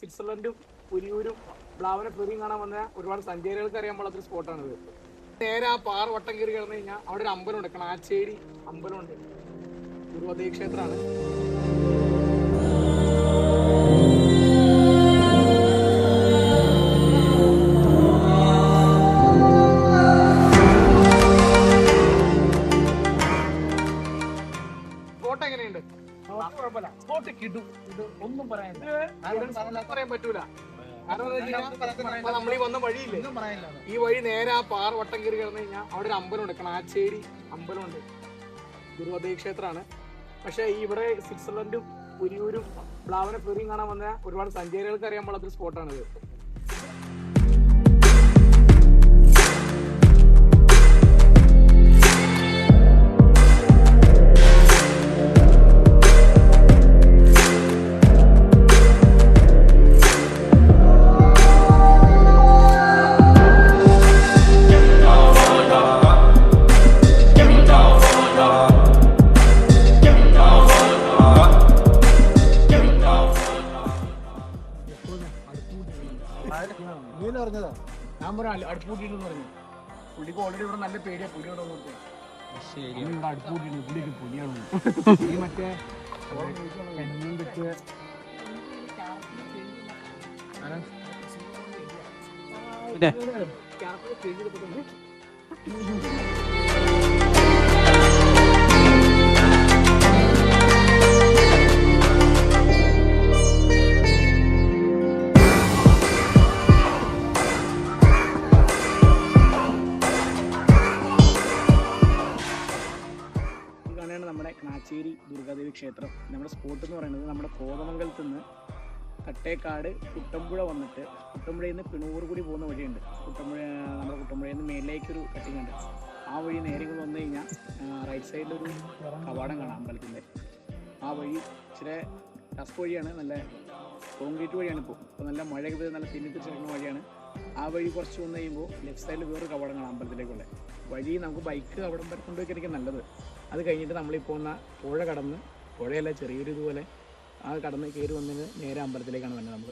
സ്വിറ്റ്സർലൻഡും പുലിയൂരും ബ്ലാവന ഫെറിയും കാണാൻ വന്ന ഒരുപാട് സഞ്ചാരികൾക്ക് അറിയാൻ പാടാത്തൊരു സ്പോട്ടാണിത്. നേരെ ആ പാറ വട്ടം കയറി കിടന്നു കഴിഞ്ഞാൽ അവിടെ ഒരു അമ്പലമുണ്ട്, കണാച്ചേരി അമ്പലമുണ്ട്. ഗുരുവദൈ ക്ഷേത്രമാണ്. സ്പോട്ട് എങ്ങനെയുണ്ട്? കുഴപ്പമില്ല, സ്പോട്ട് കിട്ടും. ഇത് ഒന്നും പറയാൻ പറ്റൂല. കാരണം നമ്മൾ ഈ വന്ന വഴിയില്ലേ, ഈ വഴി നേരെ ആ പാറ വട്ടം കയറി കിടന്നു കഴിഞ്ഞാൽ അവിടെ ഒരു അമ്പലമുണ്ട്, കണാച്ചേരി അമ്പലമുണ്ട്. ഗുരുവദൈ ക്ഷേത്രമാണ്. പക്ഷെ ഇവിടെ സ്വിറ്റ്സർലൻഡും പുലിയൂരും ബ്ലാവന ഫെറിയും കാണാൻ വന്ന ഒരുപാട് സഞ്ചാരികൾക്ക് അറിയാൻ പാടാത്തൊരു സ്പോട്ടാണിത്. ഞാൻ പറയാം അടുപ്പൂട്ടിട്ടെന്ന് പറഞ്ഞു. പുള്ളിക്ക് ഓൾറെഡി ഇവിടെ നല്ല പേടിയാ, പുലി ഇവിടെ വന്നിട്ട് ഇവിടെ അടുപ്പൂട്ടിട്ട് പുള്ളിക്ക് പുലിയാണ്. ഈ മറ്റേ നമ്മുടെ കണാച്ചേരി ദുർഗാദേവി ക്ഷേത്രം. നമ്മുടെ സ്പോട്ട് എന്ന് പറയുന്നത് നമ്മുടെ കോതമംഗലത്ത് നിന്ന് തട്ടേക്കാട് കുട്ടമ്പുഴ വന്നിട്ട് കുട്ടമ്പുഴയിൽ നിന്ന് പിണൂർ കൂടി പോകുന്ന വഴിയുണ്ട്. നമ്മുടെ കുട്ടമ്പുഴയിൽ നിന്ന് മേലേക്കൊരു കട്ടിങ് ഉണ്ട്. ആ വഴി നേരെ ഇങ്ങോട്ട് വന്നു കഴിഞ്ഞാൽ റൈറ്റ് സൈഡിലൊരു കവാടം കാണാം അമ്പലത്തിൻ്റെ. ആ വഴി ഇച്ചിരി ടഫ് വഴിയാണ്, നല്ല കോൺക്രീറ്റ് വഴിയാണ്. ഇപ്പോൾ നല്ല മഴയൊക്കെ പെയ്ത് നല്ല തിന്നിത്തിരിച്ചിരിക്കുന്ന വഴിയാണ്. ആ വഴി കുറച്ച് വന്നു കഴിയുമ്പോൾ ലെഫ്റ്റ് സൈഡിൽ വേറൊരു കവാടം കാണാം അമ്പലത്തിലേക്കുള്ള വഴി. നമുക്ക് ബൈക്ക് അവിടം വരെ കൊണ്ടുപോയിരിക്കും നല്ലത്. അത് കഴിഞ്ഞിട്ട് നമ്മളീ പോകുന്ന പുഴ കടന്ന്, പുഴയല്ല ചെറിയൊരു ഇതുപോലെ ആ കടന്ന് കയറി വന്നതിന് നേരെ അമ്പലത്തിലേക്കാണ് വന്നത് നമ്മൾ.